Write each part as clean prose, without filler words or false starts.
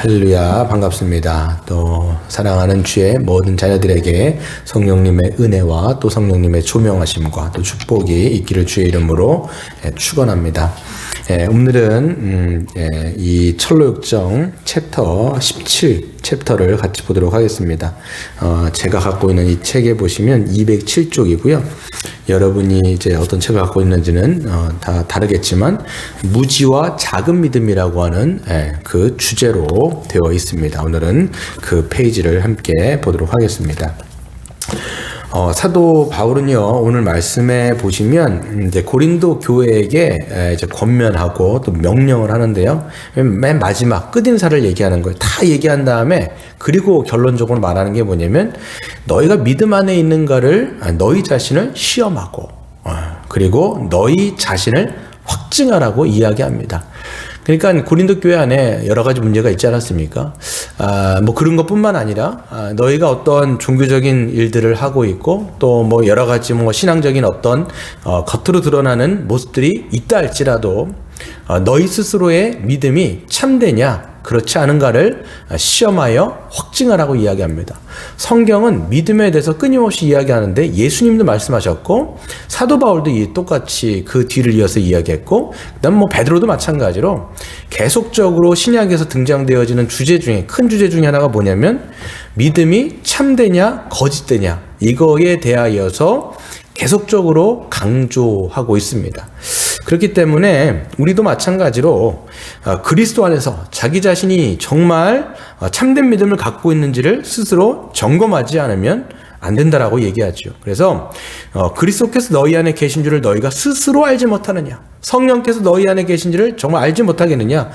할렐루야, 반갑습니다. 또 사랑하는 주의 모든 자녀들에게 성령님의 은혜와 또 성령님의 조명하심과 또 축복이 있기를 주의 이름으로 축원합니다. 오늘은 이 철로역정 챕터 17 챕터를 같이 보도록 하겠습니다. 제가 갖고 있는 이 책에 보시면 207쪽이고요. 여러분이 이제 어떤 책을 갖고 있는지는 다 다르겠지만 무지와 작은 믿음이라고 하는 그 주제로 되어 있습니다. 오늘은 그 페이지를 함께 보도록 하겠습니다. 사도 바울은요, 오늘 말씀에 보시면 이제 고린도 교회에게 이제 권면하고 또 명령을 하는데요. 맨 마지막 끝인사를 얘기하는 거예요. 다 얘기한 다음에 그리고 결론적으로 말하는 게 뭐냐면 너희가 믿음 안에 있는가를 너희 자신을 시험하고 그리고 너희 자신을 확증하라고 이야기합니다. 그러니까 고린도 교회 안에 여러 가지 문제가 있지 않았습니까? 뭐 그런 것뿐만 아니라 너희가 어떤 종교적인 일들을 하고 있고 또 뭐 여러 가지 뭐 신앙적인 어떤 겉으로 드러나는 모습들이 있다 할지라도 너희 스스로의 믿음이 참되냐 그렇지 않은가를 시험하여 확증하라고 이야기합니다. 성경은 믿음에 대해서 끊임없이 이야기하는데 예수님도 말씀하셨고 사도 바울도 똑같이 그 뒤를 이어서 이야기했고 그다음 뭐 베드로도 마찬가지로 계속적으로 신약에서 등장되어지는 주제 중에 큰 주제 중에 하나가 뭐냐면 믿음이 참되냐 거짓되냐 이거에 대하여서 계속적으로 강조하고 있습니다. 그렇기 때문에 우리도 마찬가지로 그리스도 안에서 자기 자신이 정말 참된 믿음을 갖고 있는지를 스스로 점검하지 않으면 안 된다라고 얘기하죠. 그래서 그리스도께서 너희 안에 계신 줄을 너희가 스스로 알지 못하느냐, 성령께서 너희 안에 계신 줄을 정말 알지 못하겠느냐,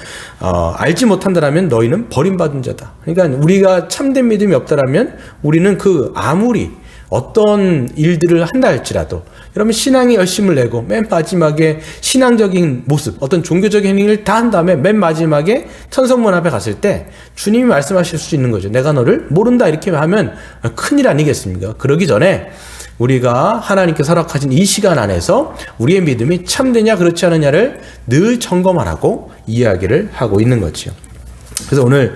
알지 못한다라면 너희는 버림받은 자다. 그러니까 우리가 참된 믿음이 없다라면 우리는 아무리 어떤 일들을 한다 할지라도 여러분 신앙에 열심을 내고 맨 마지막에 신앙적인 모습 어떤 종교적인 행위를 다 한 다음에 맨 마지막에 천성문 앞에 갔을 때 주님이 말씀하실 수 있는 거죠. 내가 너를 모른다 이렇게 하면 큰일 아니겠습니까? 그러기 전에 우리가 하나님께서 허락하신 이 시간 안에서 우리의 믿음이 참되냐 그렇지 않느냐를 늘 점검하라고 이야기를 하고 있는 거죠. 그래서 오늘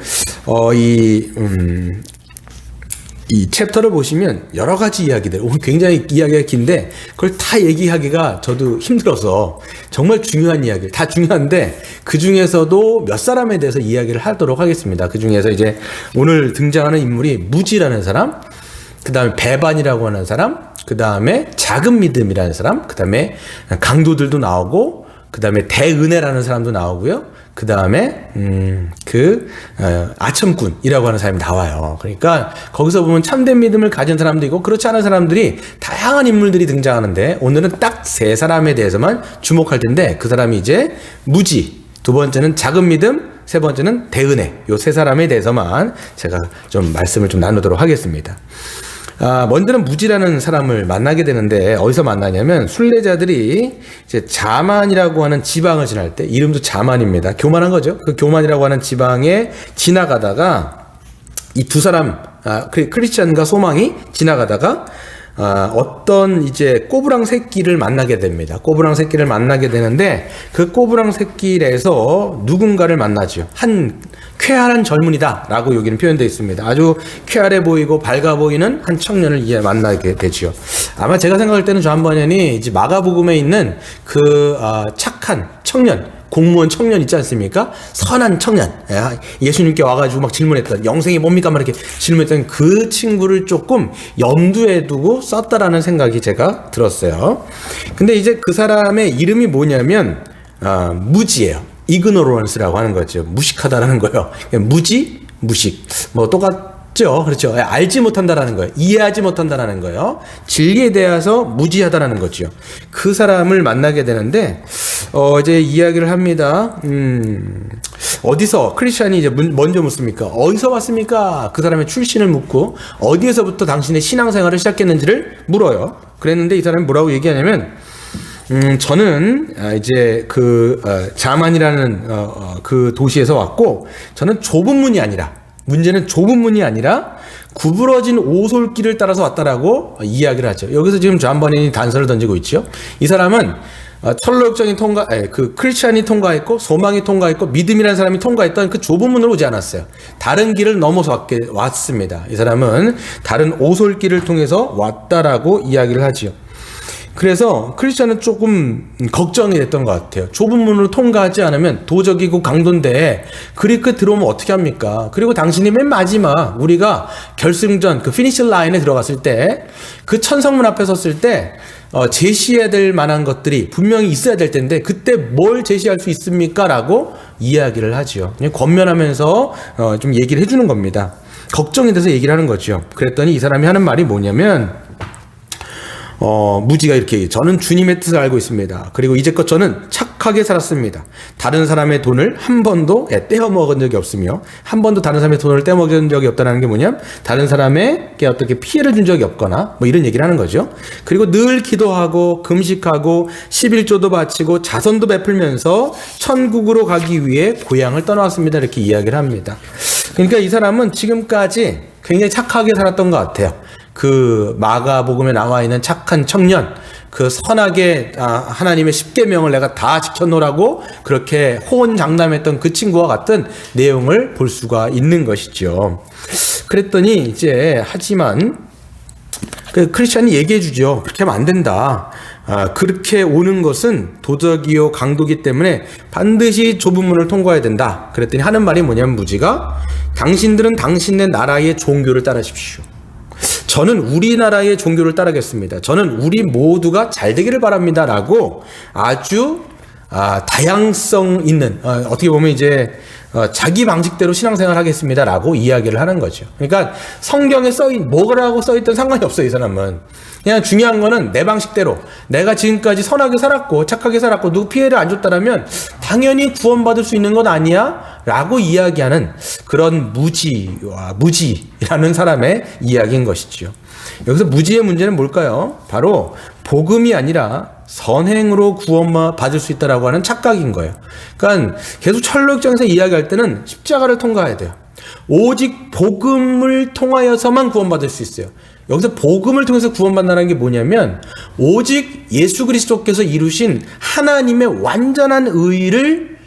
이 챕터를 보시면 여러 가지 이야기들, 오늘 굉장히 이야기가 긴데 그걸 다 얘기하기가 저도 힘들어서 정말 중요한 이야기를, 다 중요한데 그 중에서도 몇 사람에 대해서 이야기를 하도록 하겠습니다. 그 중에서 이제 오늘 등장하는 인물이 무지라는 사람, 그 다음에 배반이라고 하는 사람, 그 다음에 작은 믿음이라는 사람, 그 다음에 강도들도 나오고, 그 다음에 대은혜라는 사람도 나오고요. 그 다음에 아첨꾼이라고 하는 사람이 나와요. 그러니까 거기서 보면 참된 믿음을 가진 사람도 있고 그렇지 않은 사람들이 다양한 인물들이 등장하는데 오늘은 딱 세 사람에 대해서만 주목할 텐데 그 사람이 이제 무지, 두 번째는 작은 믿음, 세 번째는 대은혜, 요 세 사람에 대해서만 제가 좀 말씀을 좀 나누도록 하겠습니다. 먼저는 무지라는 사람을 만나게 되는데 어디서 만나냐면 순례자들이 이제 자만이라고 하는 지방을 지날 때, 이름도 자만입니다. 교만한 거죠. 그 교만이라고 하는 지방에 지나가다가 이 두 사람, 크리스찬과 소망이 지나가다가 어떤 이제 꼬부랑 새끼를 만나게 됩니다. 꼬부랑 새끼를 만나게 되는데 그 꼬부랑 새끼에서 누군가를 만나죠. 한 쾌활한 젊은이다 라고 여기는 표현되어 있습니다. 아주 쾌활해 보이고 밝아 보이는 한 청년을 이제 만나게 되죠. 아마 제가 생각할 때는 저 한 번연이 이제 마가복음에 있는 착한 청년, 공무원 청년 있지 않습니까? 선한 청년, 예수님께 와가지고 막 질문했던, 영생이 뭡니까? 막 이렇게 질문했던 그 친구를 조금 염두에 두고 썼다라는 생각이 제가 들었어요. 근데 이제 그 사람의 이름이 뭐냐면 무지예요. ignorance라고 하는 거죠. 무식하다라는 거예요. 무지, 무식. 뭐 똑같죠. 그렇죠. 알지 못한다라는 거예요. 이해하지 못한다라는 거예요. 진리에 대해서 무지하다라는 거죠. 그 사람을 만나게 되는데 이제 이야기를 합니다. 어디서 크리스찬이 이제 먼저 묻습니까? 어디서 왔습니까? 그 사람의 출신을 묻고 어디에서부터 당신의 신앙생활을 시작했는지를 물어요. 그랬는데 이 사람이 뭐라고 얘기하냐면 저는 이제 자만이라는 그 도시에서 왔고 저는 좁은 문이 아니라, 문제는 좁은 문이 아니라 구부러진 오솔길을 따라서 왔다라고 이야기를 하죠. 여기서 지금 좌한번인이 단서를 던지고 있죠. 이 사람은 철로역정이 그 크리스찬이 통과했고 소망이 통과했고 믿음이라는 사람이 통과했던 그 좁은 문으로 오지 않았어요. 다른 길을 넘어서 왔습니다. 이 사람은 다른 오솔길을 통해서 왔다라고 이야기를 하지요. 그래서 크리스찬은 조금 걱정이 됐던 것 같아요. 좁은 문으로 통과하지 않으면 도적이고 강도인데 그리그 들어오면 어떻게 합니까? 그리고 당신이 맨 마지막 우리가 결승전 그 피니시 라인에 들어갔을 때 그 천성문 앞에 섰을 때 제시해야 될 만한 것들이 분명히 있어야 될 텐데 그때 뭘 제시할 수 있습니까? 라고 이야기를 하죠. 그냥 권면하면서 좀 얘기를 해주는 겁니다. 걱정이 돼서 얘기를 하는 거죠. 그랬더니 이 사람이 하는 말이 뭐냐면 무지가 이렇게 저는 주님의 뜻을 알고 있습니다. 그리고 이제껏 저는 착하게 살았습니다. 다른 사람의 돈을 한 번도 떼어먹은 적이 없으며 한 번도 다른 사람의 돈을 떼어먹은 적이 없다는 게 뭐냐면 다른 사람에게 어떻게 피해를 준 적이 없거나 뭐 이런 얘기를 하는 거죠. 그리고 늘 기도하고 금식하고 11조도 바치고 자선도 베풀면서 천국으로 가기 위해 고향을 떠나왔습니다. 이렇게 이야기를 합니다. 그러니까 이 사람은 지금까지 굉장히 착하게 살았던 것 같아요. 그 마가복음에 나와 있는 착한 청년, 그 선하게 하나님의 십계명을 내가 다 지켜놓으라고 그렇게 호언장담했던 그 친구와 같은 내용을 볼 수가 있는 것이죠. 그랬더니 이제 하지만 그 크리스찬이 얘기해 주죠. 그렇게 하면 안 된다. 그렇게 오는 것은 도적이요 강도기 때문에 반드시 좁은 문을 통과해야 된다. 그랬더니 하는 말이 뭐냐면 무지가 당신들은 당신네 나라의 종교를 따르십시오. 저는 우리나라의 종교를 따르겠습니다. 저는 우리 모두가 잘 되기를 바랍니다. 라고 아주 다양성 있는 어떻게 보면 이제 자기 방식대로 신앙생활 하겠습니다. 라고 이야기를 하는 거죠. 그러니까 성경에 뭐라고 써있던 상관이 없어요. 이 사람은. 그냥 중요한 거는 내 방식대로 내가 지금까지 선하게 살았고 착하게 살았고 누구 피해를 안 줬다라면 당연히 구원받을 수 있는 건 아니야? 라고 이야기하는 그런 무지라는 사람의 이야기인 것이죠. 여기서 무지의 문제는 뭘까요? 바로 복음이 아니라 선행으로 구원만 받을 수 있다라고 하는 착각인 거예요. 그러니까 계속 철로역정에서 이야기할 때는 십자가를 통과해야 돼요. 오직 복음을 통하여서만 구원받을 수 있어요. 여기서 복음을 통해서 구원받는다는 게 뭐냐면 오직 예수 그리스도께서 이루신 하나님의 완전한 의를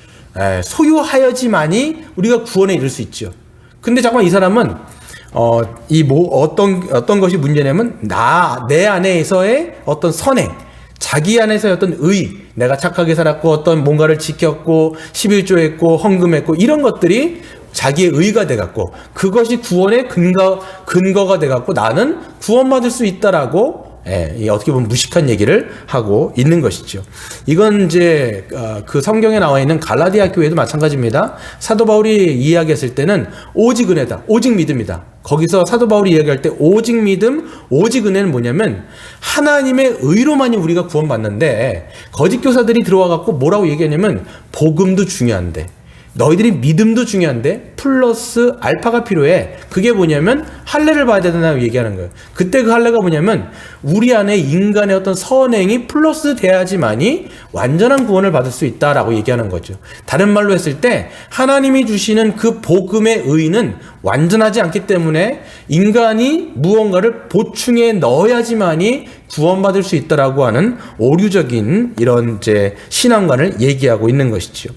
소유하여지만이 우리가 구원에 이를 수 있죠. 근데 잠깐만 이 사람은 어떤 것이 문제냐면 내 안에서의 어떤 선행, 자기 안에서의 어떤 의, 내가 착하게 살았고 어떤 뭔가를 지켰고 11조했고 헌금했고 이런 것들이 자기의 의가 돼갖고 그것이 구원의 근거가 돼갖고 나는 구원받을 수 있다라고 어떻게 보면 무식한 얘기를 하고 있는 것이죠. 이건 이제 그 성경에 나와 있는 갈라디아 교회도 마찬가지입니다. 사도 바울이 이야기했을 때는 오직 은혜다, 오직 믿음이다. 거기서 사도 바울이 이야기할 때 오직 믿음, 오직 은혜는 뭐냐면 하나님의 의로만이 우리가 구원받는데 거짓 교사들이 들어와갖고 뭐라고 얘기하냐면 복음도 중요한데 너희들이 믿음도 중요한데 플러스 알파가 필요해. 그게 뭐냐면 할례를 봐야 된다고 얘기하는 거예요. 그때 그 할례가 뭐냐면 우리 안에 인간의 어떤 선행이 플러스 돼야지만이 완전한 구원을 받을 수 있다라고 얘기하는 거죠. 다른 말로 했을 때 하나님이 주시는 그 복음의 의는 완전하지 않기 때문에 인간이 무언가를 보충해 넣어야지만이 구원받을 수 있다라고 하는 오류적인 이런 이제 신앙관을 얘기하고 있는 것이죠.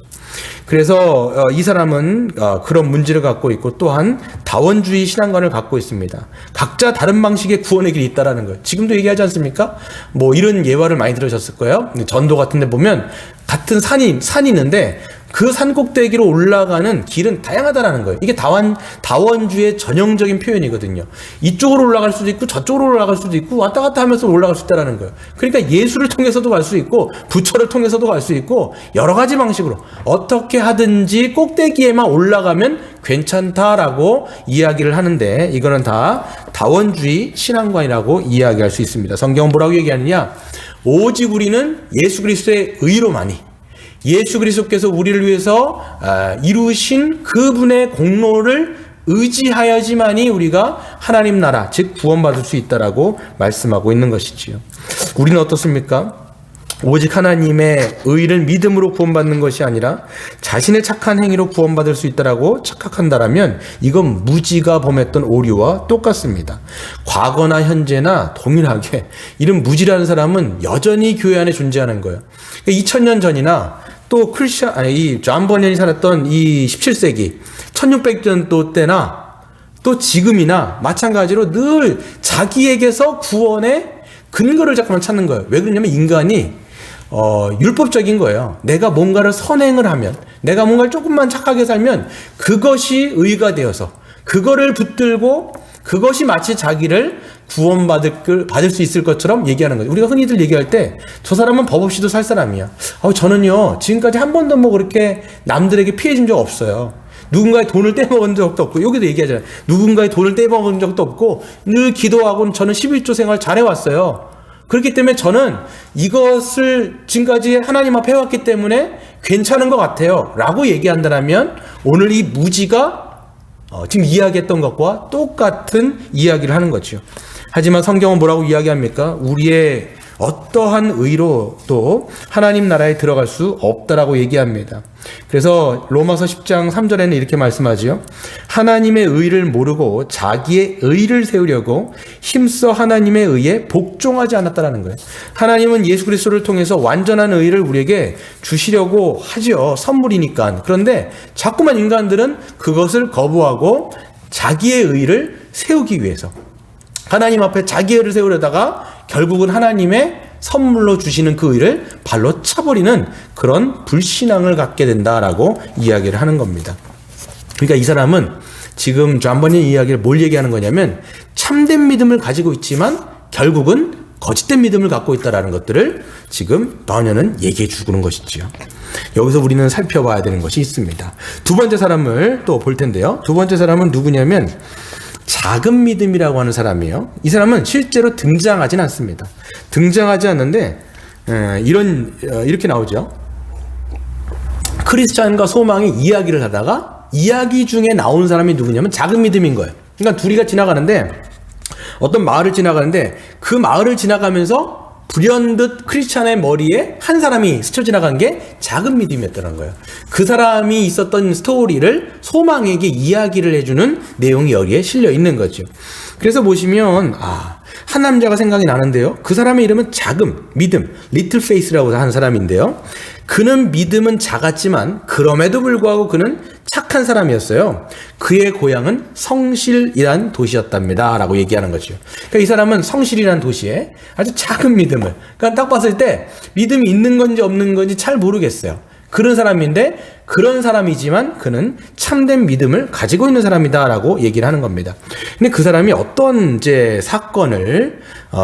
그래서 이 사람은 그런 문제를 갖고 있고 또한 다원주의 신앙관을 갖고 있습니다. 각자 다른 방식의 구원의 길이 있다라는 거예요. 지금도 얘기하지 않습니까? 뭐 이런 예화를 많이 들으셨을 거예요. 전도 같은 데 보면 같은 산이 있는데 그 산 꼭대기로 올라가는 길은 다양하다라는 거예요. 이게 다원주의 전형적인 표현이거든요. 이쪽으로 올라갈 수도 있고 저쪽으로 올라갈 수도 있고 왔다 갔다 하면서 올라갈 수 있다라는 거예요. 그러니까 예수를 통해서도 갈 수 있고 부처를 통해서도 갈 수 있고 여러 가지 방식으로 어떻게 하든지 꼭대기에만 올라가면 괜찮다라고 이야기를 하는데 이거는 다 다원주의 신앙관이라고 이야기할 수 있습니다. 성경은 뭐라고 얘기하느냐? 오직 우리는 예수 그리스도의 의로만이 예수 그리스도께서 우리를 위해서 이루신 그분의 공로를 의지하여지만이 우리가 하나님 나라 즉 구원받을 수 있다라고 말씀하고 있는 것이지요. 우리는 어떻습니까? 오직 하나님의 의를 믿음으로 구원받는 것이 아니라 자신의 착한 행위로 구원받을 수 있다라고 착각한다라면 이건 무지가 범했던 오류와 똑같습니다. 과거나 현재나 동일하게 이런 무지라는 사람은 여전히 교회 안에 존재하는 거예요. 2000년 전이나 또 이 존 버년이 살았던 이 17세기 1600년 때나 또 지금이나 마찬가지로 늘 자기에게서 구원의 근거를 잠깐만 찾는 거예요. 왜 그러냐면 인간이 율법적인 거예요. 내가 뭔가를 선행을 하면, 내가 뭔가를 조금만 착하게 살면 그것이 의가 되어서 그거를 붙들고 그것이 마치 자기를 구원받을 수 있을 것처럼 얘기하는 거죠. 우리가 흔히들 얘기할 때 저 사람은 법 없이도 살 사람이야. 저는요 지금까지 한 번도 뭐 그렇게 남들에게 피해 준 적 없어요. 누군가의 돈을 떼먹은 적도 없고, 여기도 얘기하잖아요. 누군가의 돈을 떼먹은 적도 없고, 늘 기도하고 저는 11조 생활 잘해왔어요. 그렇기 때문에 저는 이것을 지금까지 하나님 앞에 해왔기 때문에 괜찮은 것 같아요 라고 얘기한다면 오늘 이 무지가 지금 이야기했던 것과 똑같은 이야기를 하는 거죠. 하지만 성경은 뭐라고 이야기합니까? 우리의 어떠한 의로도 하나님 나라에 들어갈 수 없다라고 얘기합니다. 그래서 로마서 10장 3절에는 이렇게 말씀하지요. 하나님의 의를 모르고 자기의 의를 세우려고 힘써 하나님의 의에 복종하지 않았다라는 거예요. 하나님은 예수 그리스도를 통해서 완전한 의를 우리에게 주시려고 하죠. 선물이니까. 그런데 자꾸만 인간들은 그것을 거부하고 자기의 의를 세우기 위해서 하나님 앞에 자기의 의를 세우려다가 결국은 하나님의 선물로 주시는 그 의를 발로 차버리는 그런 불신앙을 갖게 된다라고 이야기를 하는 겁니다. 그러니까 이 사람은 지금 존 버년 이야기를 뭘 얘기하는 거냐면 참된 믿음을 가지고 있지만 결국은 거짓된 믿음을 갖고 있다라는 것들을 지금 버년은 얘기해 주는 것이지요. 여기서 우리는 살펴봐야 되는 것이 있습니다. 두 번째 사람을 또 볼 텐데요. 두 번째 사람은 누구냐면 작은 믿음이라고 하는 사람이에요. 이 사람은 실제로 등장하진 않습니다. 등장하지 않는데 이렇게 나오죠. 크리스찬과 소망이 이야기를 하다가 이야기 중에 나온 사람이 누구냐면 작은 믿음인 거예요. 그러니까 둘이가 지나가는데 어떤 마을을 지나가는데 그 마을을 지나가면서 불현듯 크리스찬의 머리에 한 사람이 스쳐 지나간 게 작은 믿음이었다는 거예요. 그 사람이 있었던 스토리를 소망에게 이야기를 해주는 내용이 여기에 실려 있는 거죠. 그래서 보시면 한 남자가 생각이 나는데요. 그 사람의 이름은 작음, 믿음, 리틀 페이스라고 하는 사람인데요. 그는 믿음은 작았지만 그럼에도 불구하고 그는 착한 사람이었어요. 그의 고향은 성실이란 도시였답니다 라고 얘기하는 거죠. 그러니까 이 사람은 성실이란 도시에 아주 작은 믿음을, 그러니까 딱 봤을 때 믿음이 있는 건지 없는 건지 잘 모르겠어요. 그런 사람인데 그런 사람이지만 그는 참된 믿음을 가지고 있는 사람이다 라고 얘기를 하는 겁니다. 근데 그 사람이 어떤 이제 사건을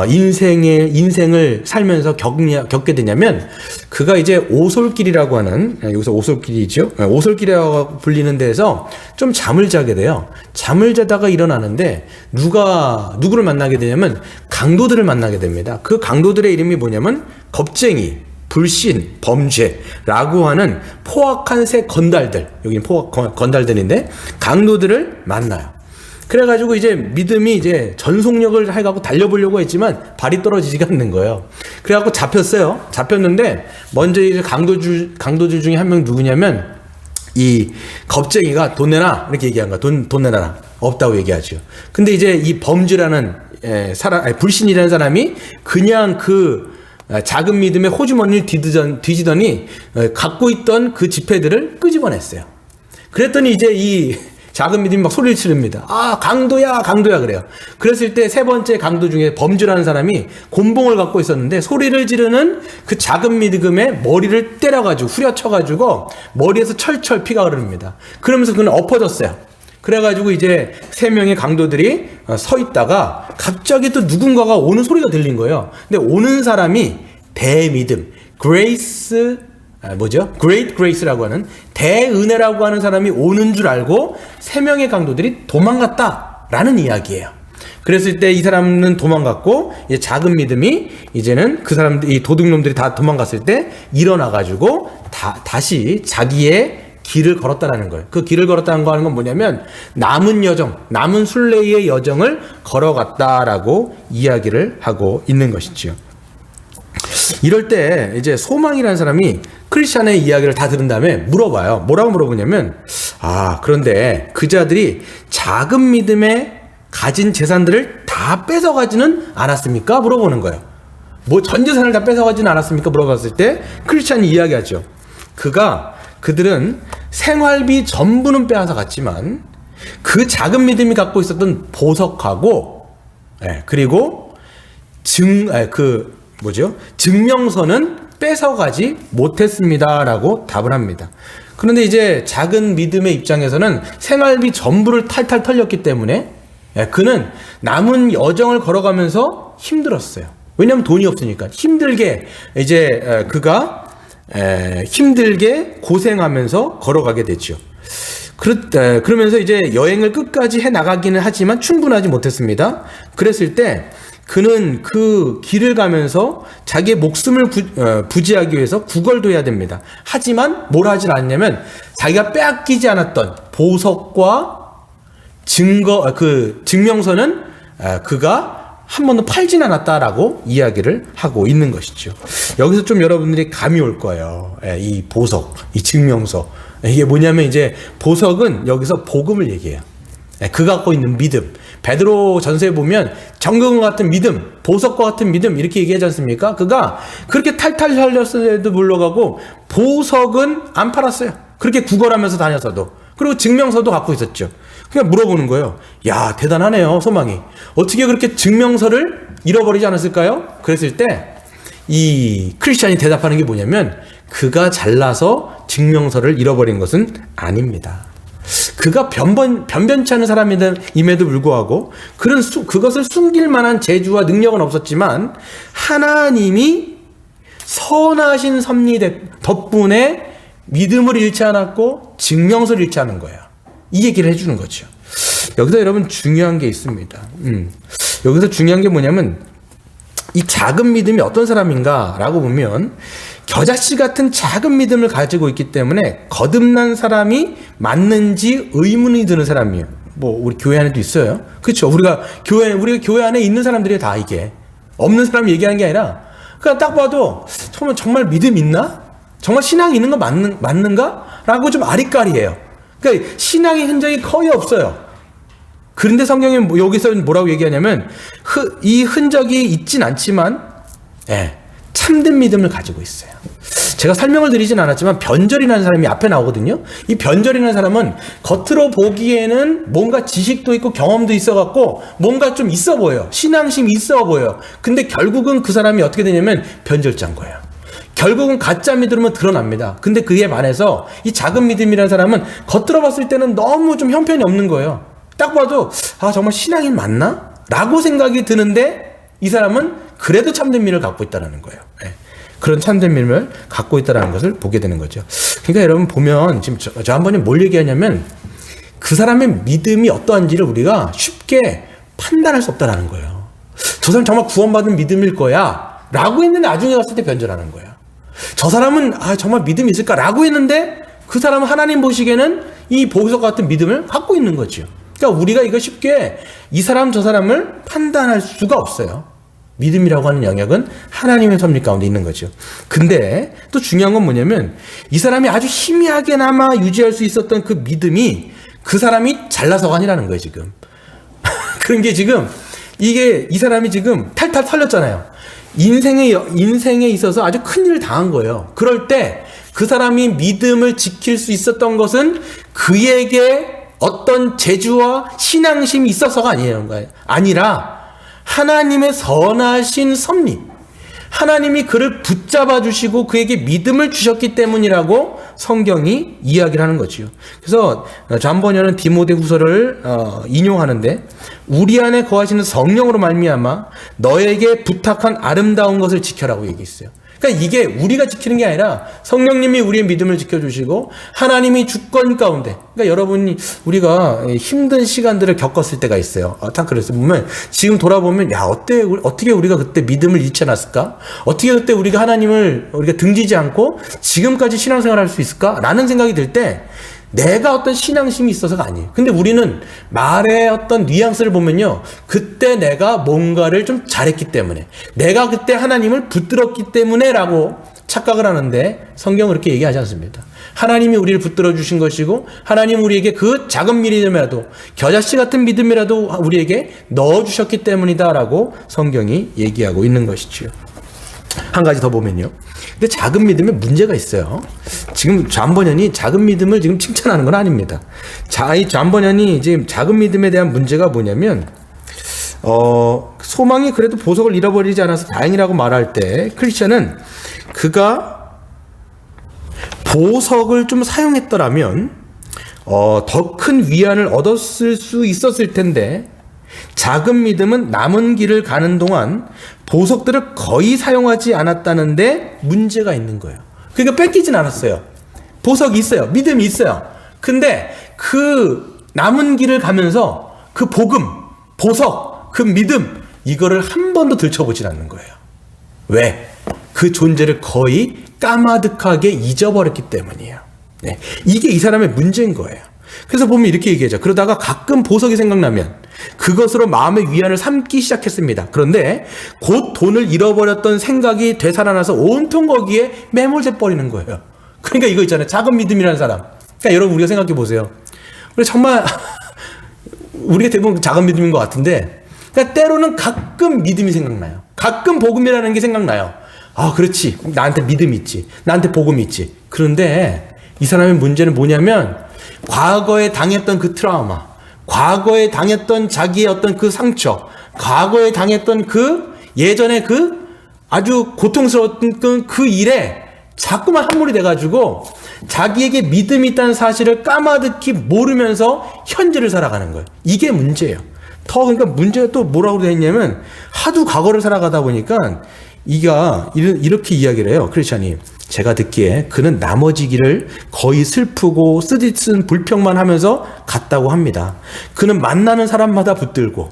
인생을 살면서 겪게 되냐면 그가 이제 오솔길이라고 하는, 여기서 오솔길이죠. 오솔길이라고 불리는 데에서 좀 잠을 자게 돼요. 잠을 자다가 일어나는데 누구를 만나게 되냐면 강도들을 만나게 됩니다. 그 강도들의 이름이 뭐냐면 겁쟁이, 불신, 범죄라고 하는 포악한 새 건달들, 여기는 건달들인데 강도들을 만나요. 그래가지고 이제 믿음이 이제 전속력을 해갖고 달려보려고 했지만 발이 떨어지지가 않는 거예요. 그래갖고 잡혔어요. 잡혔는데 먼저 이제 강도들 중에 한 명 누구냐면 이 겁쟁이가 돈 내놔 이렇게 얘기한 거야. 돈 내놔라. 없다고 얘기하죠. 근데 이제 이 범죄라는 불신이라는 사람이 그냥 그 작은 믿음의 호주머니를 뒤지더니 갖고 있던 그 지폐들을 끄집어냈어요. 그랬더니 이제 이 작은 믿음이 막 소리를 지릅니다. 강도야 그래요. 그랬을 때 세 번째 강도 중에 범주라는 사람이 곤봉을 갖고 있었는데 소리를 지르는 그 작은 믿음의 머리를 때려가지고 후려쳐가지고 머리에서 철철 피가 흐릅니다. 그러면서 그는 엎어졌어요. 그래가지고 이제 세 명의 강도들이 서 있다가 갑자기 또 누군가가 오는 소리가 들린 거예요. 근데 오는 사람이 대믿음, Great Grace라고 하는 대은혜라고 하는 사람이 오는 줄 알고 세 명의 강도들이 도망갔다라는 이야기예요. 그랬을 때 이 사람은 도망갔고 이제 작은 믿음이 이제는 그 사람들, 이 도둑놈들이 다 도망갔을 때 일어나가지고 다시 자기의 길을 걸었다라는 거예요. 그 길을 걸었다는 거 하는 건 뭐냐면 남은 순례의 여정을 걸어갔다라고 이야기를 하고 있는 것이지요. 이럴 때 이제 소망이라는 사람이 크리스찬의 이야기를 다 들은 다음에 물어봐요. 뭐라고 물어보냐면, 그런데 그 자들이 작은 믿음에 가진 재산들을 다 뺏어가지는 않았습니까? 물어보는 거예요. 뭐 전 재산을 다 뺏어가지는 않았습니까? 물어봤을 때 크리스찬이 이야기하죠. 그들은 생활비 전부는 빼앗아 갔지만 그 작은 믿음이 갖고 있었던 보석하고, 그리고 증명서는 뺏어가지 못했습니다라고 답을 합니다. 그런데 이제 작은 믿음의 입장에서는 생활비 전부를 탈탈 털렸기 때문에 그는 남은 여정을 걸어가면서 힘들었어요. 왜냐하면 돈이 없으니까 힘들게 그가 힘들게 고생하면서 걸어가게 됐죠. 그러면서 이제 여행을 끝까지 해 나가기는 하지만 충분하지 못했습니다. 그랬을 때 그는 그 길을 가면서 자기의 목숨을 부지하기 위해서 구걸도 해야 됩니다. 하지만 뭘 하질 않냐면 자기가 빼앗기지 않았던 보석과 증명서는 그가 한 번도 팔진 않았다라고 이야기를 하고 있는 것이죠. 여기서 좀 여러분들이 감이 올 거예요. 이 보석, 이 증명서. 이게 뭐냐면 이제 보석은 여기서 복음을 얘기해요. 그가 갖고 있는 믿음. 베드로 전서에 보면 정금 같은 믿음, 보석과 같은 믿음 이렇게 얘기하지 않습니까? 그가 그렇게 탈탈 살렸음에도 물러가고 보석은 안 팔았어요. 그렇게 구걸하면서 다녔어도. 그리고 증명서도 갖고 있었죠. 그냥 물어보는 거예요. 야, 대단하네요, 소망이. 어떻게 그렇게 증명서를 잃어버리지 않았을까요? 그랬을 때 이 크리스찬이 대답하는 게 뭐냐면 그가 잘나서 증명서를 잃어버린 것은 아닙니다. 그가 변변치 않은 사람임에도 불구하고 그것을 숨길 만한 재주와 능력은 없었지만 하나님이 선하신 섭리 덕분에 믿음을 잃지 않았고 증명서를 잃지 않은 거예요. 이 얘기를 해주는 거죠. 여기서 여러분 중요한 게 있습니다. 여기서 중요한 게 뭐냐면 이 작은 믿음이 어떤 사람인가 라고 보면 겨자씨 같은 작은 믿음을 가지고 있기 때문에 거듭난 사람이 맞는지 의문이 드는 사람이에요. 뭐 우리 교회 안에도 있어요. 그렇죠. 우리가 교회 안에 있는 사람들이 다 이게 없는 사람이 얘기하는 게 아니라 그냥 딱 봐도 정말 믿음 있나? 정말 신앙이 있는 거 맞는가? 라고 좀 아리까리해요. 그러니까 신앙의 흔적이 거의 없어요. 그런데 성경이 여기서 뭐라고 얘기하냐면 이 흔적이 있진 않지만 참된 믿음을 가지고 있어요. 제가 설명을 드리진 않았지만 변절이라는 사람이 앞에 나오거든요. 이 변절이라는 사람은 겉으로 보기에는 뭔가 지식도 있고 경험도 있어갖고 뭔가 좀 있어 보여요. 신앙심이 있어 보여요. 근데 결국은 그 사람이 어떻게 되냐면 변절자인 거예요. 결국은 가짜 믿음으로 드러납니다. 근데 그에 반해서 이 작은 믿음이라는 사람은 겉으로 봤을 때는 너무 좀 형편이 없는 거예요. 딱 봐도 정말 신앙인 맞나? 라고 생각이 드는데 이 사람은 그래도 참된 믿음을 갖고 있다는 거예요. 그런 참된 믿음을 갖고 있다는 것을 보게 되는 거죠. 그러니까 여러분 보면 지금 저 한 번이 뭘 얘기하냐면 그 사람의 믿음이 어떠한지를 우리가 쉽게 판단할 수 없다는 거예요. 저 사람 정말 구원받은 믿음일 거야 라고 했는데 나중에 갔을 때 변절하는 거예요. 저 사람은 정말 믿음이 있을까 라고 했는데 그 사람은 하나님 보시기에는 이 보석 같은 믿음을 갖고 있는 거죠. 그러니까 우리가 이거 쉽게 이 사람 저 사람을 판단할 수가 없어요. 믿음이라고 하는 영역은 하나님의 섭리 가운데 있는 거죠. 근데 또 중요한 건 뭐냐면 이 사람이 아주 희미하게나마 유지할 수 있었던 그 믿음이 그 사람이 잘나서가 아니라는 거예요, 지금. 그런 게 지금 이 사람이 지금 탈탈 털렸잖아요. 인생에 있어서 아주 큰 일을 당한 거예요. 그럴 때 그 사람이 믿음을 지킬 수 있었던 것은 그에게 어떤 재주와 신앙심이 있어서가 아니라 하나님의 선하신 섭리, 하나님이 그를 붙잡아 주시고 그에게 믿음을 주셨기 때문이라고 성경이 이야기를 하는 거지요. 그래서 잠번연은 디모데후서를 인용하는데 우리 안에 거하시는 성령으로 말미암아 너에게 부탁한 아름다운 것을 지켜라고 얘기했어요. 그러니까 이게 우리가 지키는 게 아니라 성령님이 우리의 믿음을 지켜주시고 하나님이 주권 가운데, 그러니까 우리가 힘든 시간들을 겪었을 때가 있어요. 딱 그랬어요. 보면 지금 돌아보면 어떻게 우리가 그때 믿음을 잃지 않았을까? 어떻게 그때 우리가 하나님을 우리가 등지지 않고 지금까지 신앙생활을 할 수 있을까? 라는 생각이 들 때 내가 어떤 신앙심이 있어서가 아니에요. 근데 우리는 말의 어떤 뉘앙스를 보면요, 그때 내가 뭔가를 좀 잘했기 때문에, 내가 그때 하나님을 붙들었기 때문에 라고 착각을 하는데, 성경은 그렇게 얘기하지 않습니다. 하나님이 우리를 붙들어 주신 것이고, 하나님은 우리에게 그 작은 믿음이라도, 겨자씨 같은 믿음이라도 우리에게 넣어주셨기 때문이다 라고 성경이 얘기하고 있는 것이지요. 한 가지 더 보면요, 근데 작은 믿음에 문제가 있어요. 지금 좌번연이 작은 믿음을 지금 칭찬하는 건 아닙니다. 이 좌번연이 지금 작은 믿음에 대한 문제가 뭐냐면, 소망이 그래도 보석을 잃어버리지 않아서 다행이라고 말할 때, 크리스천은 그가 보석을 좀 사용했더라면 더 큰 위안을 얻었을 수 있었을 텐데, 작은 믿음은 남은 길을 가는 동안 보석들을 거의 사용하지 않았다는데 문제가 있는 거예요. 그러니까 뺏기진 않았어요. 보석이 있어요. 믿음이 있어요. 근데 그 남은 길을 가면서 그 복음, 보석, 그 믿음, 이거를 한 번도 들춰보진 않는 거예요. 왜? 그 존재를 거의 까마득하게 잊어버렸기 때문이에요. 네. 이게 이 사람의 문제인 거예요. 그래서 보면 이렇게 얘기하죠. 그러다가 가끔 보석이 생각나면 그것으로 마음의 위안을 삼기 시작했습니다. 그런데 곧 돈을 잃어버렸던 생각이 되살아나서 온통 거기에 매몰돼 버리는 거예요. 그러니까 이거 있잖아요. 작은 믿음이라는 사람. 그러니까 여러분, 우리가 생각해 보세요. 우리 정말 우리가 대부분 작은 믿음인 것 같은데, 그러니까 때로는 가끔 믿음이 생각나요. 가끔 복음이라는 게 생각나요. 아, 그렇지. 나한테 믿음이 있지. 나한테 복음이 있지. 그런데 이 사람의 문제는 뭐냐면, 과거에 당했던 그 트라우마, 과거에 당했던 자기의 어떤 그 상처, 과거에 당했던 그 예전에 그 아주 고통스러웠던 그 일에 자꾸만 함몰이 돼가지고 자기에게 믿음이 있다는 사실을 까마득히 모르면서 현재를 살아가는 거예요. 이게 문제예요. 그러니까 문제가 또 뭐라고 되어 있냐면, 하도 과거를 살아가다 보니까 이렇게 이야기를 해요. 크리스찬이. 제가 듣기에 그는 나머지 길을 거의 슬프고 쓰디쓴 불평만 하면서 갔다고 합니다. 그는 만나는 사람마다 붙들고,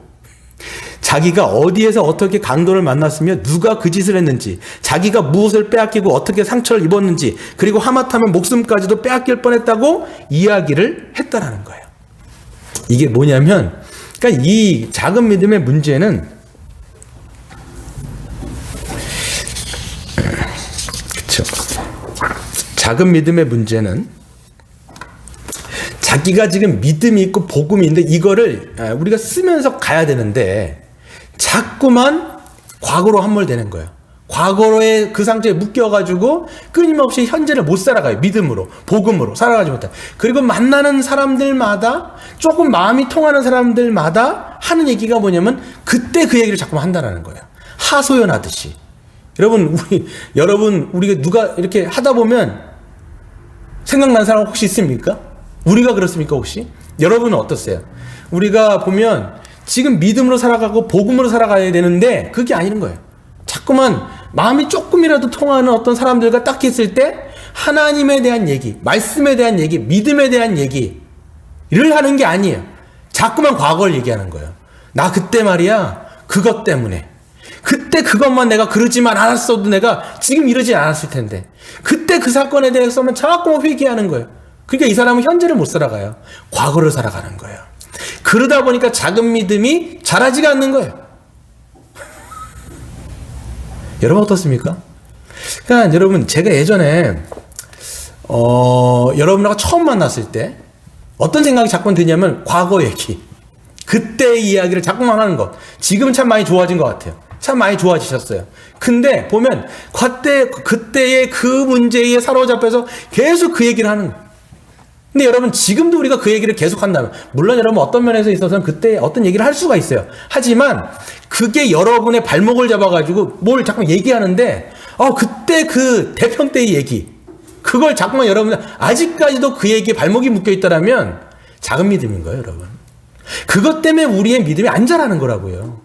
자기가 어디에서 어떻게 강도를 만났으며 누가 그 짓을 했는지, 자기가 무엇을 빼앗기고 어떻게 상처를 입었는지, 그리고 하마터면 목숨까지도 빼앗길 뻔했다고 이야기를 했다라는 거예요. 이게 뭐냐면, 그러니까 이 작은 믿음의 문제는, 그렇죠. 작은 믿음의 문제는 자기가 지금 믿음이 있고 복음이 있는데 이거를 우리가 쓰면서 가야 되는데 자꾸만 과거로 함몰되는 거예요. 과거의 그 상처에 묶여가지고 끊임없이 현재를 못 살아가요. 믿음으로, 복음으로 살아가지 못해. 그리고 만나는 사람들마다, 조금 마음이 통하는 사람들마다 하는 얘기가 뭐냐면 그때 그 얘기를 자꾸만 한다는 거예요. 하소연하듯이. 여러분, 우리가 누가 이렇게 하다 보면 생각난 사람 혹시 있습니까? 우리가 그렇습니까, 혹시? 여러분은 어떠세요? 우리가 보면 지금 믿음으로 살아가고 복음으로 살아가야 되는데 그게 아닌 거예요. 자꾸만 마음이 조금이라도 통하는 어떤 사람들과 딱 했을 때 하나님에 대한 얘기, 말씀에 대한 얘기, 믿음에 대한 얘기를 하는 게 아니에요. 자꾸만 과거를 얘기하는 거예요. 나 그때 말이야, 그것 때문에. 그때 그것만 내가 그러지만 않았어도 내가 지금 이러지 않았을 텐데. 그때 그 사건에 대해서는 자꾸만 회귀하는 거예요. 그러니까 이 사람은 현재를 못 살아가요. 과거를 살아가는 거예요. 그러다 보니까 작은 믿음이 자라지가 않는 거예요. 여러분 어떻습니까? 그러니까 여러분, 제가 예전에 여러분하고 처음 만났을 때 어떤 생각이 자꾸 드냐면 과거 얘기, 그때의 이야기를 자꾸만 하는 것. 지금은 참 많이 좋아진 것 같아요. 참 많이 좋아지셨어요. 근데 보면 그때의 그 문제에 사로잡혀서 계속 그 얘기를 하는 거예요. 근데 여러분, 지금도 우리가 그 얘기를 계속 한다면, 물론 여러분 어떤 면에서 있어서는 그때 어떤 얘기를 할 수가 있어요. 하지만 그게 여러분의 발목을 잡아가지고 뭘 자꾸 얘기하는데, 그때 그 대평 때의 얘기, 그걸 자꾸만 여러분 아직까지도 그 얘기에 발목이 묶여 있다라면 작은 믿음인 거예요, 여러분. 그것 때문에 우리의 믿음이 안 자라는 거라고요.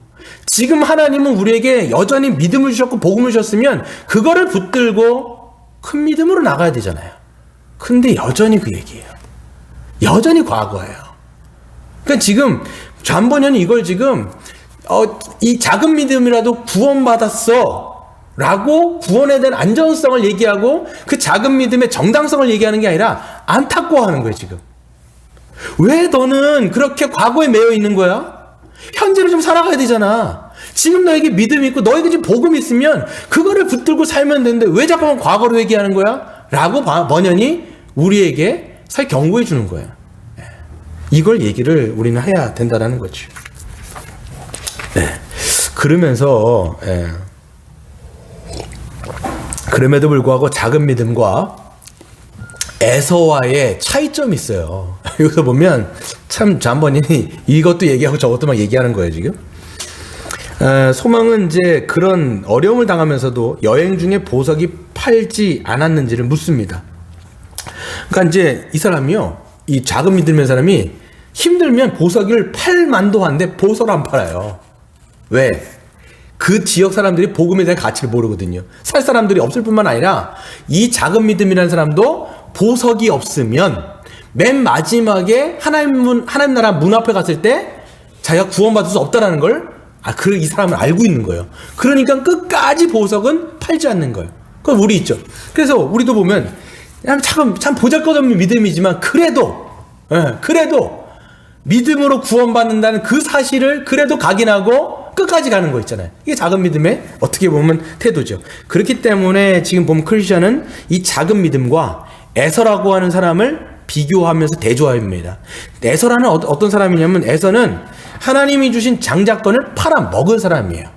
지금 하나님은 우리에게 여전히 믿음을 주셨고 복음을 주셨으면 그거를 붙들고 큰 믿음으로 나가야 되잖아요. 근데 여전히 그 얘기예요. 여전히 과거예요. 그러니까 지금 좌번연이 이걸 지금 이 작은 믿음이라도 구원받았어 라고 구원에 대한 안전성을 얘기하고 그 작은 믿음의 정당성을 얘기하는 게 아니라 안타까워하는 거예요, 지금. 왜 너는 그렇게 과거에 매여 있는 거야? 현재를 좀 살아가야 되잖아. 지금 너에게 믿음이 있고 너에게 지금 복음이 있으면 그거를 붙들고 살면 되는데 왜 자꾸만 과거로 얘기하는 거야? 라고 번연히 우리에게 사실 경고해 주는 거예요. 이걸 얘기를 우리는 해야 된다는 거죠. 네. 그러면서 그럼에도 불구하고 작은 믿음과 에서와의 차이점이 있어요. 여기서 보면 참 잠번이 이것도 얘기하고 저것도 막 얘기하는 거예요, 지금. 소망은 이제 그런 어려움을 당하면서도 여행 중에 보석이 팔지 않았는지를 묻습니다. 그러니까 이제 이 사람이요, 이 작은 믿음의 사람이 힘들면 보석을 팔만도 한데 보석을 안 팔아요. 왜? 그 지역 사람들이 복음에 대한 가치를 모르거든요. 살 사람들이 없을 뿐만 아니라 이 작은 믿음이라는 사람도 보석이 없으면 맨 마지막에 하나님 나라 문 앞에 갔을 때 자기가 구원받을 수 없다는 걸 이 사람은 알고 있는 거예요. 그러니까 끝까지 보석은 팔지 않는 거예요. 그건 우리 있죠. 그래서 우리도 보면 참 보잘것없는 믿음이지만 그래도 믿음으로 구원받는다는 그 사실을 그래도 각인하고 끝까지 가는 거 있잖아요. 이게 작은 믿음의 어떻게 보면 태도죠. 그렇기 때문에 지금 보면 크리스천은 이 작은 믿음과 에서라고 하는 사람을 비교하면서 대조합니다. 에서라는 어떤 사람이냐면 에서는 하나님이 주신 장자권을 팔아먹은 사람이에요.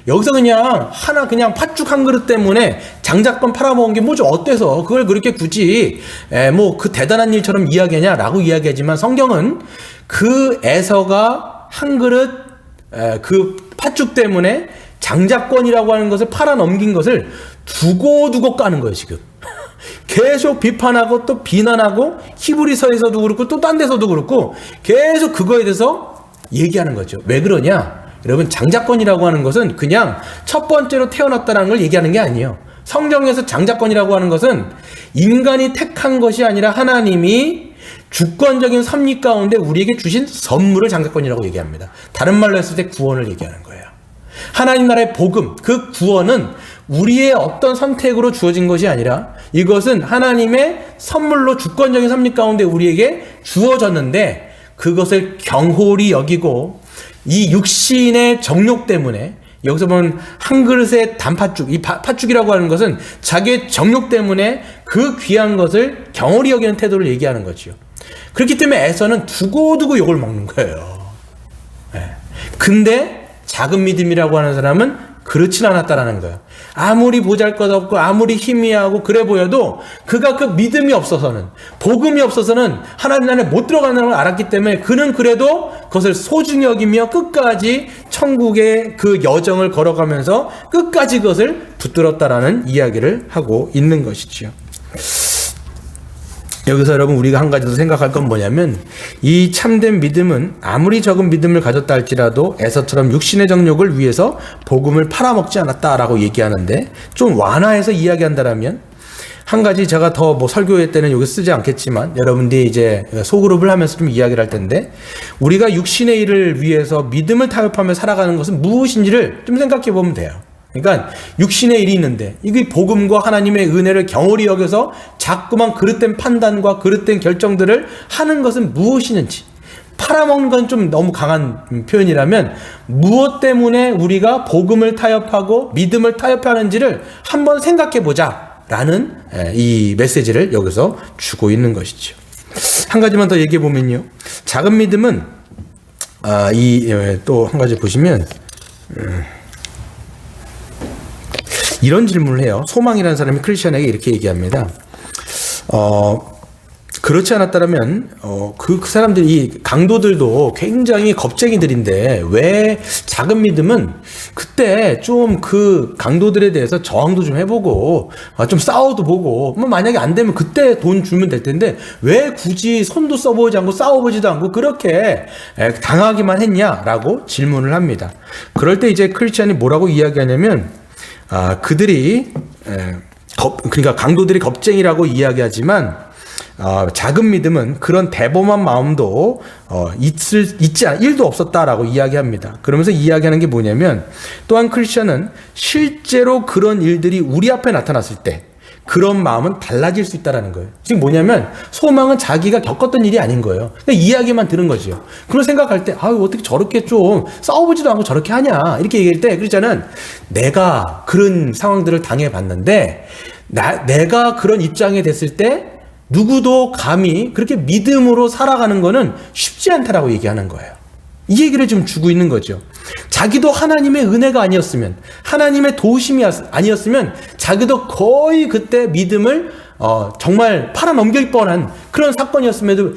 여기서 그냥 팥죽 한 그릇 때문에 장자권 팔아먹은 게 뭐죠? 어때서 그걸 그렇게 굳이 그 대단한 일처럼 이야기하냐라고 이야기하지만 성경은 그 에서가 한 그릇 그 팥죽 때문에 장자권이라고 하는 것을 팔아넘긴 것을 두고두고 까는 거예요, 지금. 계속 비판하고 또 비난하고 히브리서에서도 그렇고 또 딴 데서도 그렇고 계속 그거에 대해서 얘기하는 거죠. 왜 그러냐? 여러분, 장자권이라고 하는 것은 그냥 첫 번째로 태어났다는 걸 얘기하는 게 아니에요. 성경에서 장자권이라고 하는 것은 인간이 택한 것이 아니라 하나님이 주권적인 섭리 가운데 우리에게 주신 선물을 장자권이라고 얘기합니다. 다른 말로 했을 때 구원을 얘기하는 거예요. 하나님 나라의 복음, 그 구원은 우리의 어떤 선택으로 주어진 것이 아니라 이것은 하나님의 선물로 주권적인 섭리 가운데 우리에게 주어졌는데 그것을 경홀히 여기고 이 육신의 정욕 때문에, 여기서 보면 한 그릇의 단팥죽, 이 팥죽이라고 하는 것은 자기의 정욕 때문에 그 귀한 것을 경홀히 여기는 태도를 얘기하는 거죠. 그렇기 때문에 에서는 두고두고 욕을 먹는 거예요. 근데 작은 믿음이라고 하는 사람은 그렇진 않았다라는 거예요. 아무리 보잘것없고 아무리 희미하고 그래 보여도 그가 그 믿음이 없어서는, 복음이 없어서는 하나님 나라에 못 들어가는 걸 알았기 때문에 그는 그래도 그것을 소중히 여기며 끝까지 천국의 그 여정을 걸어가면서 끝까지 그것을 붙들었다라는 이야기를 하고 있는 것이지요. 여기서 여러분 우리가 한 가지 더 생각할 건 뭐냐면, 이 참된 믿음은 아무리 적은 믿음을 가졌다 할지라도 에서처럼 육신의 정욕을 위해서 복음을 팔아먹지 않았다라고 얘기하는데, 좀 완화해서 이야기한다라면, 한 가지 제가 더 설교회 때는 여기 쓰지 않겠지만 여러분들이 이제 소그룹을 하면서 좀 이야기를 할 텐데, 우리가 육신의 일을 위해서 믿음을 타협하며 살아가는 것은 무엇인지를 좀 생각해 보면 돼요. 그러니까 육신의 일이 있는데 이게 복음과 하나님의 은혜를 경홀히 여겨서 자꾸만 그릇된 판단과 그릇된 결정들을 하는 것은 무엇이는지, 팔아먹는 건 좀 너무 강한 표현이라면 무엇 때문에 우리가 복음을 타협하고 믿음을 타협하는지를 한번 생각해 보자 라는 이 메시지를 여기서 주고 있는 것이죠. 한 가지만 더 얘기해 보면요, 작은 믿음은 또 한 가지 보시면 이런 질문을 해요. 소망이라는 사람이 크리스천에게 이렇게 얘기합니다. 그렇지 않았다면 그 사람들, 이 강도들도 굉장히 겁쟁이들인데 왜 작은 믿음은 그때 좀 그 강도들에 대해서 저항도 좀 해보고 좀 싸워도 보고, 만약에 안 되면 그때 돈 주면 될 텐데 왜 굳이 손도 써보지 않고 싸워보지도 않고 그렇게 당하기만 했냐라고 질문을 합니다. 그럴 때 이제 크리스천이 뭐라고 이야기하냐면, 그들이 그러니까 강도들이 겁쟁이라고 이야기하지만 작은 믿음은 그런 대범한 마음도 있지 않 1도 없었다라고 이야기합니다. 그러면서 이야기하는 게 뭐냐면, 또한 크리스천은 실제로 그런 일들이 우리 앞에 나타났을 때 그런 마음은 달라질 수 있다는 거예요. 지금 뭐냐면 소망은 자기가 겪었던 일이 아닌 거예요. 그러니까 이야기만 들은 거죠. 그런 생각할 때 아유 어떻게 저렇게 좀 싸워보지도 않고 저렇게 하냐 이렇게 얘기할 때 그러잖아요. 내가 그런 상황들을 당해봤는데 내가 그런 입장에 됐을 때 누구도 감히 그렇게 믿음으로 살아가는 거는 쉽지 않다라고 얘기하는 거예요. 이 얘기를 좀 주고 있는 거죠. 자기도 하나님의 은혜가 아니었으면, 하나님의 도우심이 아니었으면 자기도 거의 그때 믿음을 정말 팔아넘길 뻔한 그런 사건이었음에도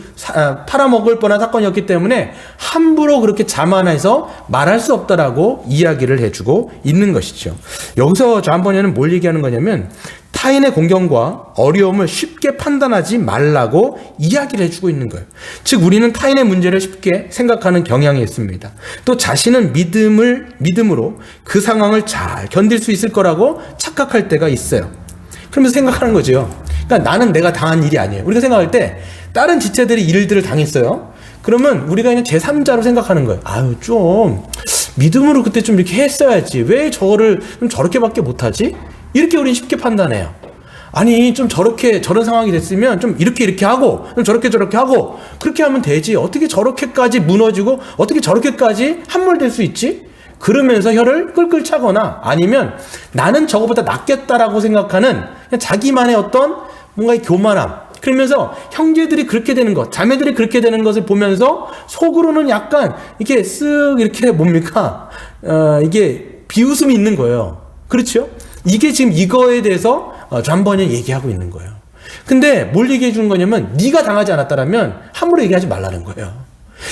팔아먹을 뻔한 사건이었기 때문에 함부로 그렇게 자만해서 말할 수 없다라고 이야기를 해주고 있는 것이죠. 여기서 좌한번연은 뭘 얘기하는 거냐면 타인의 공경과 어려움을 쉽게 판단하지 말라고 이야기를 해주고 있는 거예요. 즉 우리는 타인의 문제를 쉽게 생각하는 경향이 있습니다. 또 자신은 믿음으로 그 상황을 잘 견딜 수 있을 거라고 착각할 때가 있어요. 그러면서 생각하는 거죠. 그러니까 나는 내가 당한 일이 아니에요. 우리가 생각할 때 다른 지체들이 일들을 당했어요. 그러면 우리가 그냥 제3자로 생각하는 거예요. 아유 좀 믿음으로 그때 좀 이렇게 했어야지. 왜 저거를 좀 저렇게밖에 못하지? 이렇게 우리는 쉽게 판단해요. 아니 좀 저런 상황이 됐으면 좀 이렇게 하고 좀 저렇게 하고 그렇게 하면 되지. 어떻게 저렇게까지 무너지고 어떻게 저렇게까지 함몰될 수 있지? 그러면서 혀를 끌끌 차거나 아니면 나는 저거보다 낫겠다라고 생각하는 그냥 자기만의 어떤 뭔가의 교만함. 그러면서 형제들이 그렇게 되는 것, 자매들이 그렇게 되는 것을 보면서 속으로는 약간 이렇게 쓱 이렇게 뭡니까? 이게 비웃음이 있는 거예요. 그렇죠? 이게 지금 이거에 대해서 좌한번연이 얘기하고 있는 거예요. 근데 뭘 얘기해 주는 거냐면 네가 당하지 않았다라면 함부로 얘기하지 말라는 거예요.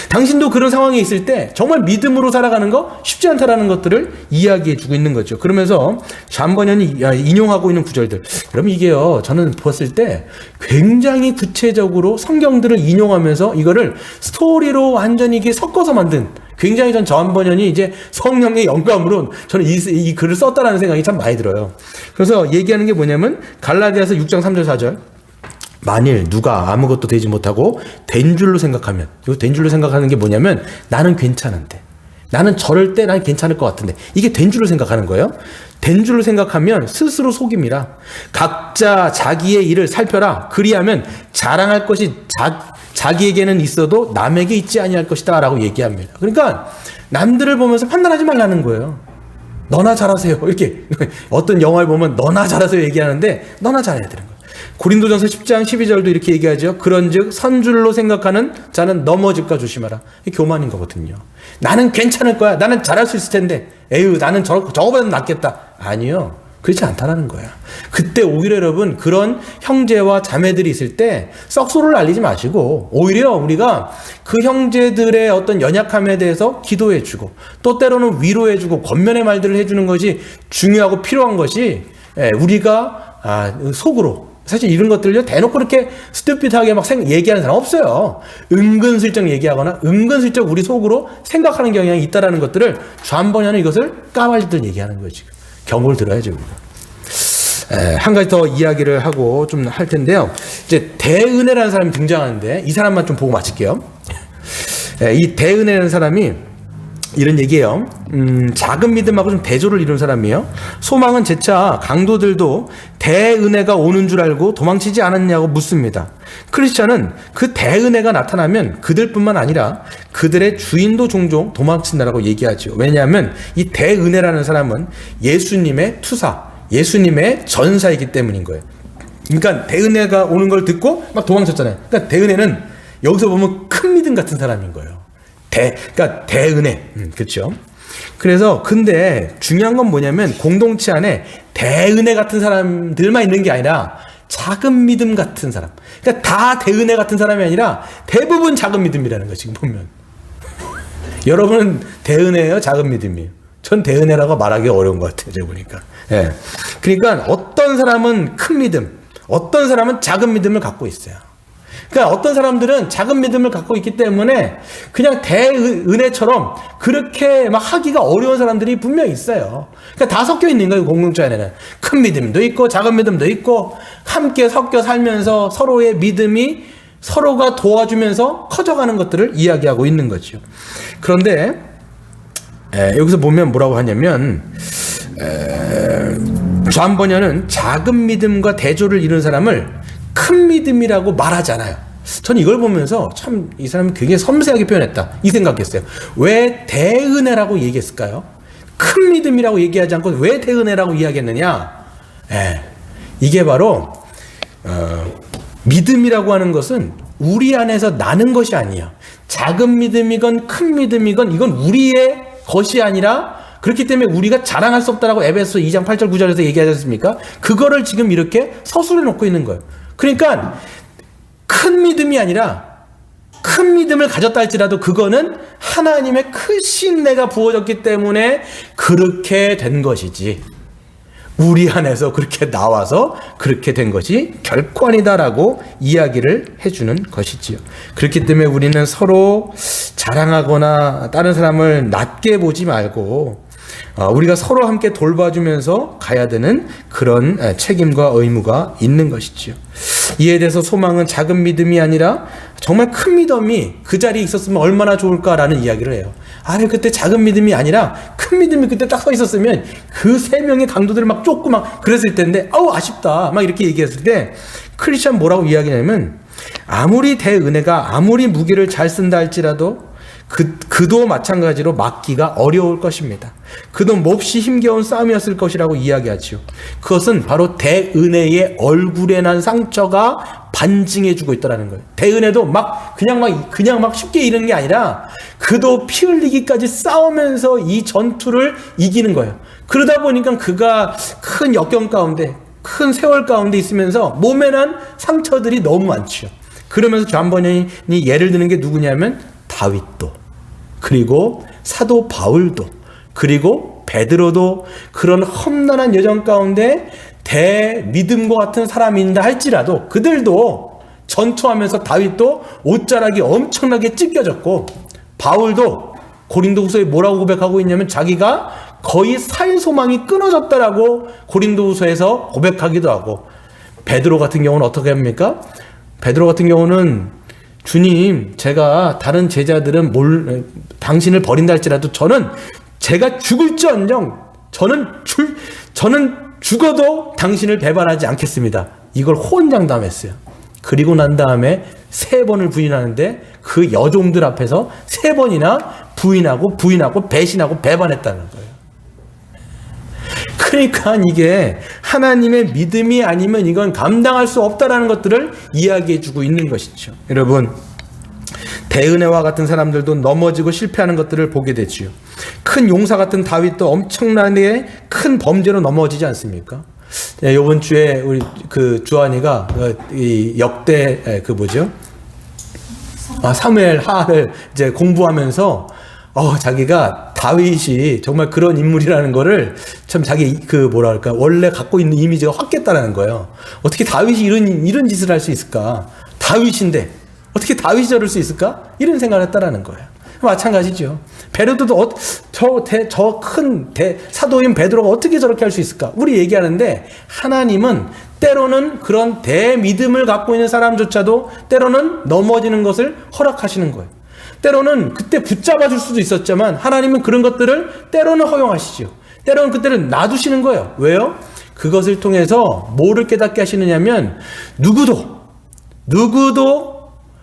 당신도 그런 상황에 있을 때 정말 믿음으로 살아가는 거 쉽지 않다라는 것들을 이야기해 주고 있는 거죠. 그러면서 좌한번연이 인용하고 있는 구절들. 그러면 이게요, 저는 봤을 때 굉장히 구체적으로 성경들을 인용하면서 이거를 스토리로 완전히 이게 섞어서 만든 굉장히 전 좌한번연이 이제 성령의 영감으로 저는 이 글을 썼다라는 생각이 참 많이 들어요. 그래서 얘기하는 게 뭐냐면 갈라디아서 6장 3절 4절. 만일 누가 아무것도 되지 못하고 된 줄로 생각하면, 이거 된 줄로 생각하는 게 뭐냐면 나는 괜찮은데, 나는 저럴 때 난 괜찮을 것 같은데, 이게 된 줄로 생각하는 거예요. 된 줄로 생각하면 스스로 속임이라. 각자 자기의 일을 살펴라. 그리하면 자랑할 것이 자기에게는 있어도 남에게 있지 아니할 것이다 라고 얘기합니다. 그러니까 남들을 보면서 판단하지 말라는 거예요. 너나 잘하세요. 이렇게 어떤 영화를 보면 너나 잘하세요 얘기하는데 너나 잘해야 되는 거예요. 고린도전서 10장 12절도 이렇게 얘기하죠. 그런즉 선줄로 생각하는 자는 넘어질까 조심하라. 이게 교만인 거거든요. 나는 괜찮을 거야. 나는 잘할 수 있을 텐데. 에휴 나는 저거보다 낫겠다. 아니요. 그렇지 않다라는 거야. 그때 오히려 여러분 그런 형제와 자매들이 있을 때 썩소리를 알리지 마시고 오히려 우리가 그 형제들의 어떤 연약함에 대해서 기도해주고 또 때로는 위로해주고 권면의 말들을 해주는 것이 중요하고 필요한 것이 우리가 속으로 사실 이런 것들요 대놓고 그렇게 스튜피드하게 막 얘기하는 사람 없어요. 은근슬쩍 얘기하거나 은근슬쩍 우리 속으로 생각하는 경향이 있다라는 것들을 좌한번연은 이것을 까발리들 얘기하는 거예요. 지금 경고를 들어야죠 우리가. 한 가지 더 이야기를 하고 좀 할 텐데요. 이제 대은혜라는 사람이 등장하는데 이 사람만 좀 보고 마칠게요. 이 대은혜라는 사람이 이런 얘기예요. 작은 믿음하고 좀 대조를 이룬 사람이에요. 소망은 재차 강도들도 대은혜가 오는 줄 알고 도망치지 않았냐고 묻습니다. 크리스찬은 그 대은혜가 나타나면 그들뿐만 아니라 그들의 주인도 종종 도망친다라고 얘기하죠. 왜냐하면 이 대은혜라는 사람은 예수님의 투사, 예수님의 전사이기 때문인 거예요. 그러니까 대은혜가 오는 걸 듣고 막 도망쳤잖아요. 그러니까 대은혜는 여기서 보면 큰 믿음 같은 사람인 거예요. 그러니까 대은혜. 그렇죠. 그래서 근데 중요한 건 뭐냐면 공동체 안에 대은혜 같은 사람들만 있는 게 아니라 작은 믿음 같은 사람. 그러니까 다 대은혜 같은 사람이 아니라 대부분 작은 믿음이라는 거 지금 보면. 여러분은 대은혜예요, 작은 믿음이에요? 전 대은혜라고 말하기 어려운 것 같아요, 제가 보니까. 예. 그러니까 어떤 사람은 큰 믿음, 어떤 사람은 작은 믿음을 갖고 있어요. 그러니까 어떤 사람들은 작은 믿음을 갖고 있기 때문에 그냥 대은혜처럼 그렇게 막 하기가 어려운 사람들이 분명히 있어요. 그러니까 다 섞여 있는 거예요, 공동체 안에는. 큰 믿음도 있고 작은 믿음도 있고 함께 섞여 살면서 서로의 믿음이 서로가 도와주면서 커져가는 것들을 이야기하고 있는 거죠. 그런데 여기서 보면 뭐라고 하냐면 존 버녀는 작은 믿음과 대조를 이룬 사람을 큰 믿음이라고 말하잖아요. 저는 이걸 보면서 참 이 사람이 굉장히 섬세하게 표현했다 이 생각했어요. 왜 대은혜라고 얘기했을까요? 큰 믿음이라고 얘기하지 않고 왜 대은혜라고 이야기했느냐? 이게 바로 믿음이라고 하는 것은 우리 안에서 나는 것이 아니에요. 작은 믿음이건 큰 믿음이건 이건 우리의 것이 아니라, 그렇기 때문에 우리가 자랑할 수 없다라고 에베소 2장 8절 9절에서 얘기하지 않습니까? 그거를 지금 이렇게 서술해 놓고 있는 거예요. 그러니까 큰 믿음이 아니라 큰 믿음을 가졌다 할지라도 그거는 하나님의 크신 은혜가 부어졌기 때문에 그렇게 된 것이지, 우리 안에서 그렇게 나와서 그렇게 된 것이 결코 아니다라고 이야기를 해주는 것이지요. 그렇기 때문에 우리는 서로 자랑하거나 다른 사람을 낮게 보지 말고 우리가 서로 함께 돌봐주면서 가야 되는 그런 책임과 의무가 있는 것이지요. 이에 대해서 소망은 작은 믿음이 아니라 정말 큰 믿음이 그 자리에 있었으면 얼마나 좋을까라는 이야기를 해요. 그때 작은 믿음이 아니라 큰 믿음이 그때 딱 서 있었으면 그 세 명의 강도들을 막 쫓고 막 그랬을 텐데 아쉽다 막 이렇게 얘기했을 때 크리스찬 뭐라고 이야기냐면, 아무리 대은혜가 아무리 무기를 잘 쓴다 할지라도 그도 마찬가지로 막기가 어려울 것입니다. 그도 몹시 힘겨운 싸움이었을 것이라고 이야기하지요. 그것은 바로 대은혜의 얼굴에 난 상처가 반증해주고 있다는 거예요. 대은혜도 그냥 막 쉽게 이르는 게 아니라 그도 피 흘리기까지 싸우면서 이 전투를 이기는 거예요. 그러다 보니까 그가 큰 역경 가운데, 큰 세월 가운데 있으면서 몸에 난 상처들이 너무 많죠. 그러면서 존 버녀이 예를 드는 게 누구냐면 다윗도, 그리고 사도 바울도, 그리고 베드로도 그런 험난한 여정 가운데 대믿음과 같은 사람인다 할지라도 그들도 전투하면서 다윗도 옷자락이 엄청나게 찢겨졌고, 바울도 고린도후서에 뭐라고 고백하고 있냐면 자기가 거의 살 소망이 끊어졌다라고 고린도후서에서 고백하기도 하고, 베드로 같은 경우는 어떻게 합니까? 베드로 같은 경우는 주님, 제가 다른 제자들은 당신을 버린다 할지라도 제가 죽을지언정 저는 죽어도 당신을 배반하지 않겠습니다. 이걸 호언장담했어요. 그리고 난 다음에 3번을 부인하는데 그 여종들 앞에서 3번이나 부인하고 배신하고 배반했다는 거예요. 그러니까 이게 하나님의 믿음이 아니면 이건 감당할 수 없다라는 것들을 이야기해주고 있는 것이죠. 여러분, 대은혜와 같은 사람들도 넘어지고 실패하는 것들을 보게 되지요. 큰 용사 같은 다윗도 엄청나게 큰 범죄로 넘어지지 않습니까? 이번 주에 우리 주한이가 이 역대 사무엘 하를 이제 공부하면서 자기가 다윗이 정말 그런 인물이라는 거를 참 자기 원래 갖고 있는 이미지가 확 깼다는 거예요. 어떻게 다윗이 이런 짓을 할 수 있을까? 다윗인데 어떻게 다윗이 저럴 수 있을까? 이런 생각을 했다라는 거예요. 마찬가지죠. 베드로도 저 큰 사도인 베드로가 어떻게 저렇게 할 수 있을까? 우리 얘기하는데 하나님은 때로는 그런 대믿음을 갖고 있는 사람조차도 때로는 넘어지는 것을 허락하시는 거예요. 때로는 그때 붙잡아 줄 수도 있었지만 하나님은 그런 것들을 때로는 허용하시죠. 때로는 그때를 놔두시는 거예요. 왜요? 그것을 통해서 뭐를 깨닫게 하시느냐면 누구도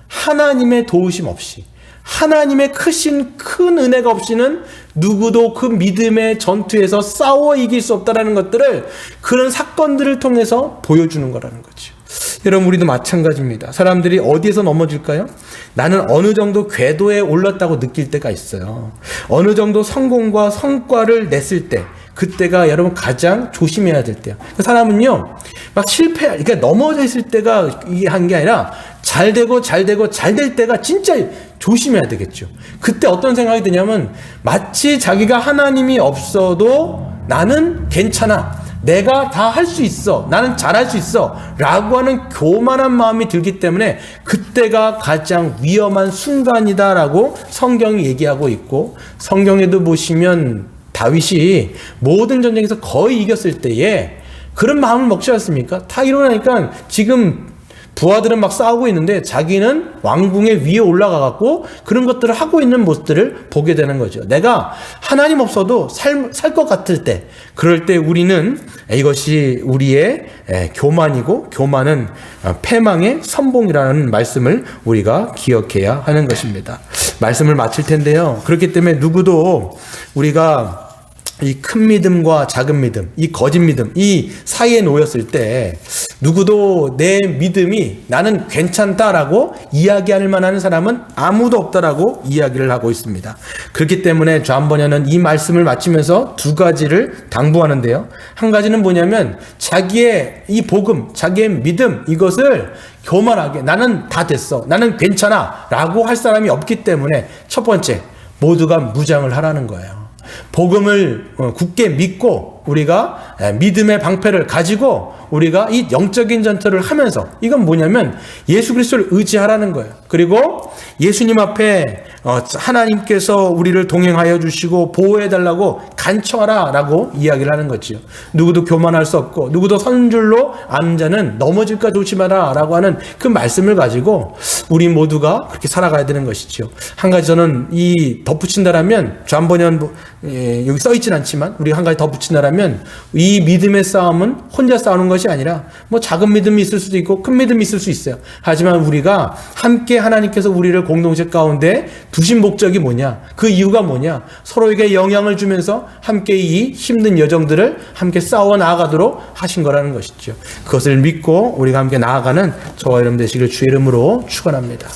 하나님의 도우심 없이, 하나님의 큰 은혜가 없이는 누구도 그 믿음의 전투에서 싸워 이길 수 없다라는 것들을 그런 사건들을 통해서 보여주는 거라는 거죠. 여러분, 우리도 마찬가지입니다. 사람들이 어디에서 넘어질까요? 나는 어느 정도 궤도에 올랐다고 느낄 때가 있어요. 어느 정도 성공과 성과를 냈을 때, 그때가 여러분 가장 조심해야 될 때야. 그 사람은요, 막 그러니까 넘어져 있을 때가 한 게 아니라 잘 될 때가 진짜 조심해야 되겠죠. 그때 어떤 생각이 드냐면 마치 자기가 하나님이 없어도 나는 괜찮아, 내가 다 할 수 있어, 나는 잘할 수 있어 라고 하는 교만한 마음이 들기 때문에 그때가 가장 위험한 순간이다라고 성경이 얘기하고 있고, 성경에도 보시면 다윗이 모든 전쟁에서 거의 이겼을 때에 그런 마음을 먹지 않습니까? 다 이러니까 지금 부하들은 막 싸우고 있는데 자기는 왕궁의 위에 올라가 갖고 그런 것들을 하고 있는 모습들을 보게 되는 거죠. 내가 하나님 없어도 살 것 같을 때, 그럴 때 우리는 이것이 우리의 교만이고, 교만은 패망의 선봉이라는 말씀을 우리가 기억해야 하는 것입니다. 말씀을 마칠 텐데요. 그렇기 때문에 누구도 우리가 이 큰 믿음과 작은 믿음, 이 거짓 믿음, 이 사이에 놓였을 때 누구도 내 믿음이 나는 괜찮다라고 이야기할 만한 사람은 아무도 없다라고 이야기를 하고 있습니다. 그렇기 때문에 존 버녀는 이 말씀을 마치면서 두 가지를 당부하는데요. 한 가지는 뭐냐면 자기의 이 복음, 자기의 믿음, 이것을 교만하게 나는 다 됐어, 나는 괜찮아 라고 할 사람이 없기 때문에 첫 번째, 모두가 무장을 하라는 거예요. 복음을 굳게 믿고 우리가 믿음의 방패를 가지고 우리가 이 영적인 전투를 하면서, 이건 뭐냐면 예수 그리스도를 의지하라는 거예요. 그리고 예수님 앞에 하나님께서 우리를 동행하여 주시고 보호해 달라고 간청하라 라고 이야기를 하는 거지요. 누구도 교만할 수 없고 누구도 선줄로 아는 자는 넘어질까 조심하라 라고 하는 그 말씀을 가지고 우리 모두가 그렇게 살아가야 되는 것이죠. 한 가지 저는 이 덧붙인다라면, 존 버녀 여기 써있진 않지만 우리가 한 가지 덧붙인다라면, 이 믿음의 싸움은 혼자 싸우는 것이 아니라 뭐 작은 믿음이 있을 수도 있고 큰 믿음이 있을 수 있어요. 하지만 우리가 함께 하나님께서 우리를 공동체 가운데 두신 목적이 뭐냐, 그 이유가 뭐냐, 서로에게 영향을 주면서 함께 이 힘든 여정들을 함께 싸워 나아가도록 하신 거라는 것이죠. 그것을 믿고 우리가 함께 나아가는 저와 여러분 되시길 주의 이름으로 축원합니다.